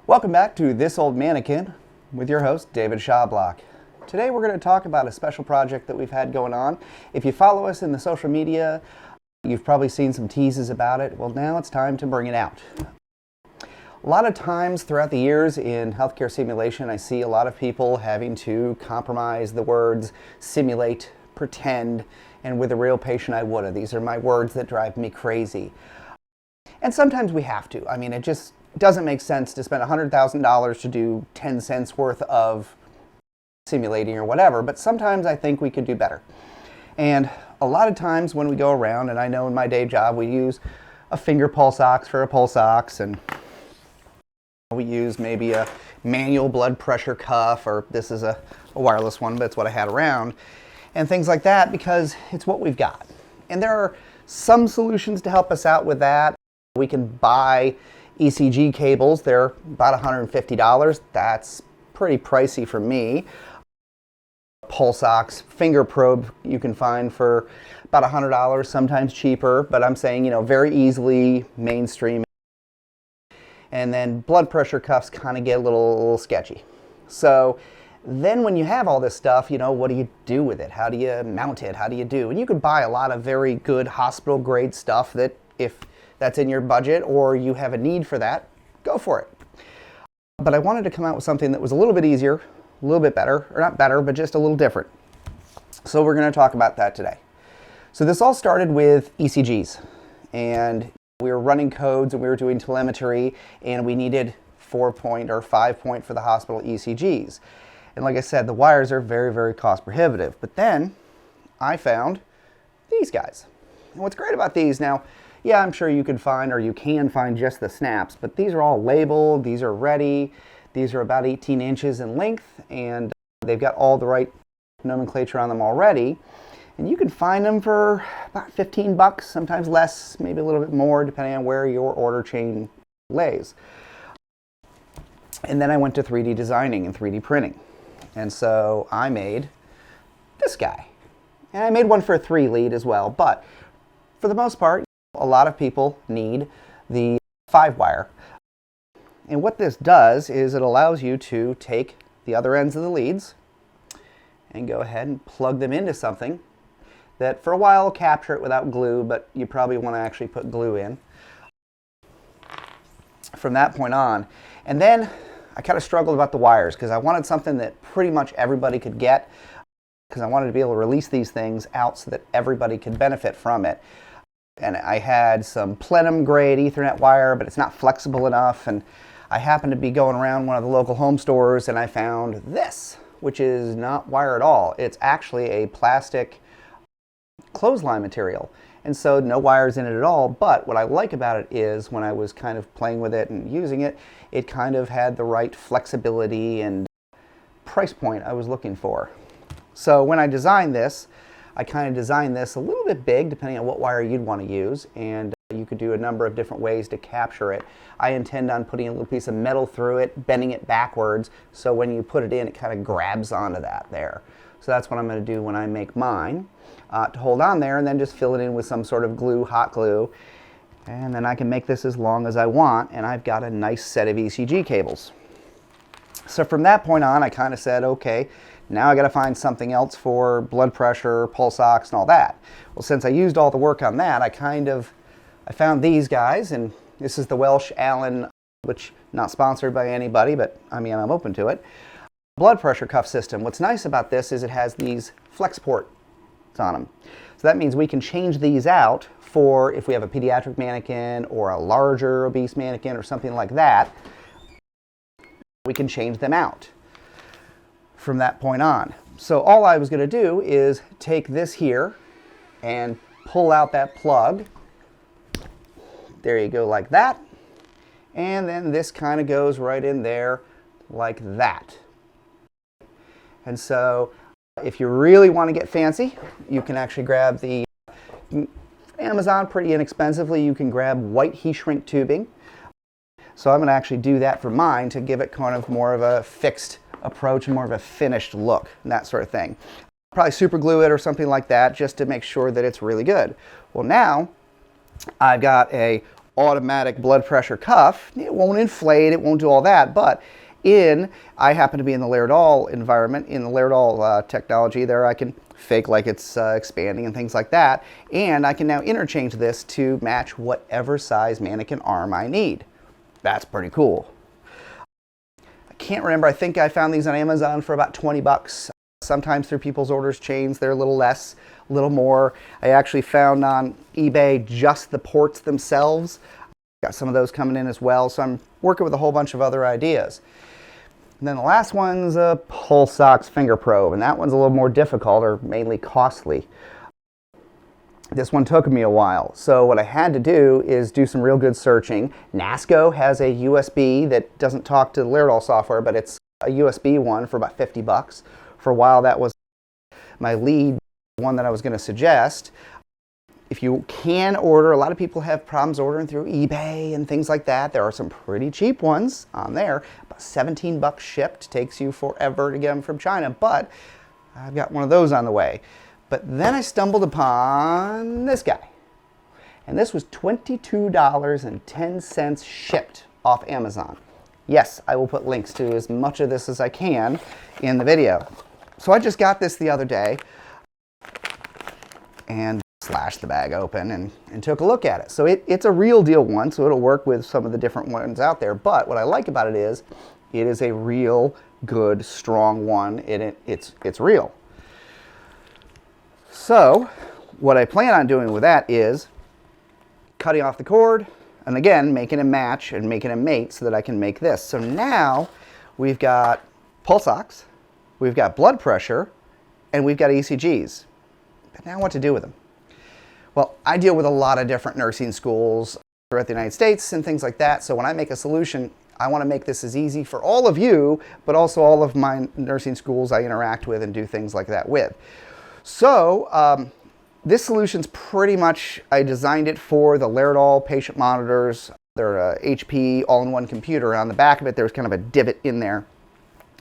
Welcome back to This Old Mannequin with your host, David Schaublock. Today we're going to talk about a special project that we've had going on. If you follow us in the social media, you've probably seen some teases about it. Well, now it's time to bring it out. A lot of times throughout the years in healthcare simulation, I see a lot of people having to compromise the words simulate, pretend, and with a real patient I woulda. These are my words that drive me crazy. And sometimes we have to. I mean, it just doesn't make sense to spend $100,000 to do 10 cents worth of simulating or whatever, but sometimes I think we could do better. And a lot of times when we go around, and I know in my day job we use a finger pulse ox for a pulse ox, and we use maybe a manual blood pressure cuff, or this is a wireless one, but it's what I had around, and things like that because it's what we've got. And there are some solutions to help us out with that. We can buy ECG cables. They're about $150. That's pretty pricey for me. PulseOX finger probe you can find for about $100, sometimes cheaper, but I'm saying, very easily mainstream. And then blood pressure cuffs kind of get a little sketchy. So then when you have all this stuff, what do you do with it? How do you mount it? How do you do? And you could buy a lot of very good hospital grade stuff that if that's in your budget or you have a need for that, go for it. But I wanted to come out with something that was a little bit easier, a little bit better, or not better, but just a little different. So we're going to talk about that today. So this all started with ECGs, and we were running codes and we were doing telemetry, and we needed 4-point or 5-point for the hospital ECGs. And like I said, the wires are very, very cost prohibitive. But then I found these guys. And what's great about these now, yeah, I'm sure you can find just the snaps, but these are all labeled, these are ready, these are about 18 inches in length, and they've got all the right nomenclature on them already. And you can find them for about $15, sometimes less, maybe a little bit more, depending on where your order chain lays. And then I went to 3D designing and 3D printing. And so I made this guy. And I made one for a 3-lead as well, but for the most part, a lot of people need the 5-wire. And what this does is it allows you to take the other ends of the leads and go ahead and plug them into something that for a while will capture it without glue, but you probably want to actually put glue in from that point on. And then I kind of struggled about the wires because I wanted something that pretty much everybody could get, because I wanted to be able to release these things out so that everybody could benefit from it. And I had some plenum grade Ethernet wire, but it's not flexible enough. And I happened to be going around one of the local home stores and I found this, which is not wire at all. It's actually a plastic clothesline material. And so no wires in it at all. But what I like about it is when I was kind of playing with it and using it, it kind of had the right flexibility and price point I was looking for. So when I designed this, I kind of designed this a little bit big, depending on what wire you'd want to use, and you could do a number of different ways to capture it. I intend on putting a little piece of metal through it, bending it backwards, so when you put it in, it kind of grabs onto that there. So that's what I'm going to do when I make mine, to hold on there, and then just fill it in with some sort of glue, hot glue, and then I can make this as long as I want, and I've got a nice set of ECG cables. So from that point on, I kind of said, okay, now I got to find something else for blood pressure, pulse ox, and all that. Well, since I used all the work on that, I found these guys, and this is the Welsh Allen, which not sponsored by anybody, but I mean, I'm open to it. Blood pressure cuff system. What's nice about this is it has these flex ports on them. So that means we can change these out for if we have a pediatric mannequin or a larger obese mannequin or something like that. We can change them out from that point on. So all I was going to do is take this here and pull out that plug. There you go, like that. And then this kind of goes right in there like that. And so if you really want to get fancy, you can actually grab the Amazon pretty inexpensively. You can grab white heat shrink tubing. So I'm going to actually do that for mine to give it kind of more of a fixed approach and more of a finished look and that sort of thing. Probably super glue it or something like that just to make sure that it's really good. Well, now I've got a automatic blood pressure cuff. It won't inflate, it won't do all that, but I happen to be in the Laerdal environment, in the Laerdal technology there, I can fake like it's expanding and things like that, and I can now interchange this to match whatever size mannequin arm I need. That's pretty cool. I can't remember, I think I found these on Amazon for about 20 bucks. Sometimes through people's orders chains, they're a little less, a little more. I actually found on eBay just the ports themselves. Got some of those coming in as well, so I'm working with a whole bunch of other ideas. And then the last one's a PulseOX finger probe, and that one's a little more difficult, or mainly costly. This one took me a while, so what I had to do is do some real good searching. NASCO has a USB that doesn't talk to the Laerdal software, but it's a USB one for about 50 bucks. For a while that was my lead one that I was going to suggest. If you can order, a lot of people have problems ordering through eBay and things like that. There are some pretty cheap ones on there. About 17 bucks shipped. Takes you forever to get them from China, but I've got one of those on the way. But then I stumbled upon this guy. And this was $22.10 shipped off Amazon. Yes, I will put links to as much of this as I can in the video. So I just got this the other day and slashed the bag open and took a look at it. So it's a real deal one, so it'll work with some of the different ones out there. But what I like about it is a real good, strong one. It's real. So what I plan on doing with that is cutting off the cord, and again, making a match and making a mate so that I can make this. So now we've got PulseOX, we've got blood pressure, and we've got ECGs. But now what to do with them? Well, I deal with a lot of different nursing schools throughout the United States and things like that. So when I make a solution, I want to make this as easy for all of you, but also all of my nursing schools I interact with and do things like that with. So this solution's pretty much, I designed it for the Laerdal patient monitors. They're a HP all-in-one computer. On the back of it, there's kind of a divot in there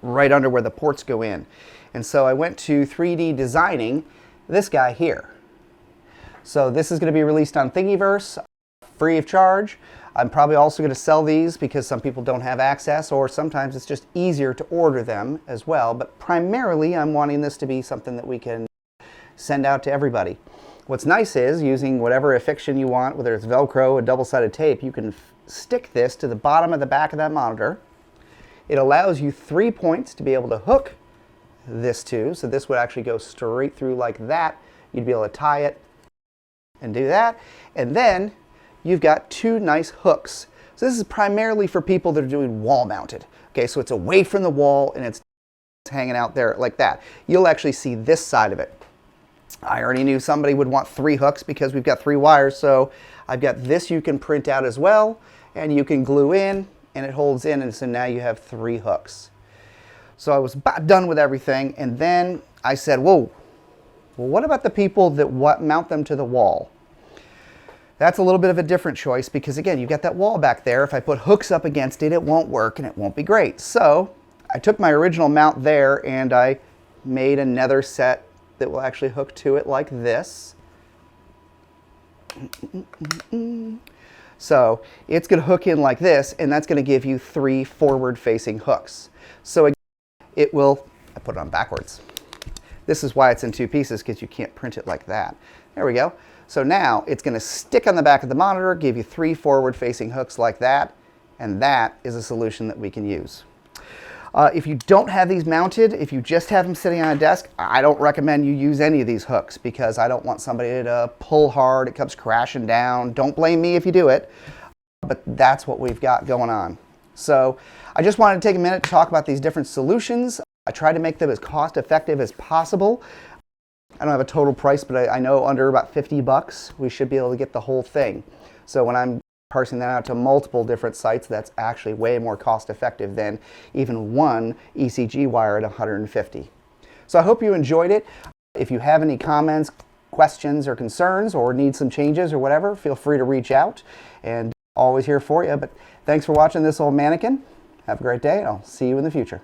right under where the ports go in. And so I went to 3D designing this guy here. So this is going to be released on Thingiverse, free of charge. I'm probably also going to sell these because some people don't have access, or sometimes it's just easier to order them as well. But primarily, I'm wanting this to be something that we can send out to everybody. What's nice is, using whatever affixation you want, whether it's Velcro, a double-sided tape, you can stick this to the bottom of the back of that monitor. It allows you 3 points to be able to hook this to, so this would actually go straight through like that. You'd be able to tie it and do that. And then you've got 2 nice hooks. So this is primarily for people that are doing wall mounted. Okay, so it's away from the wall and it's hanging out there like that. You'll actually see this side of it. I already knew somebody would want 3 hooks because we've got 3 wires, so I've got this you can print out as well, and you can glue in, and it holds in, and so now you have 3 hooks. So I was about done with everything, and then I said, whoa, well, what about the people that mount them to the wall? That's a little bit of a different choice because, again, you've got that wall back there. If I put hooks up against it, it won't work and it won't be great. So I took my original mount there and I made another set that will actually hook to it like this. So it's going to hook in like this, and that's going to give you 3 forward-facing hooks. So it will, I put it on backwards. This is why it's in 2 pieces, because you can't print it like that. There we go. So now it's going to stick on the back of the monitor, give you 3 forward-facing hooks like that, and that is a solution that we can use. If you don't have these mounted, if you just have them sitting on a desk, I don't recommend you use any of these hooks because I don't want somebody to pull hard, it comes crashing down. Don't blame me if you do it, but that's what we've got going on. So I just wanted to take a minute to talk about these different solutions. I try to make them as cost effective as possible. I don't have a total price, but I know under about 50 bucks, we should be able to get the whole thing. So when I'm parsing that out to multiple different sites, that's actually way more cost effective than even one ECG wire at 150. So I hope you enjoyed it. If you have any comments, questions, or concerns, or need some changes or whatever, feel free to reach out, and always here for you. But thanks for watching this old mannequin. Have a great day, and I'll see you in the future.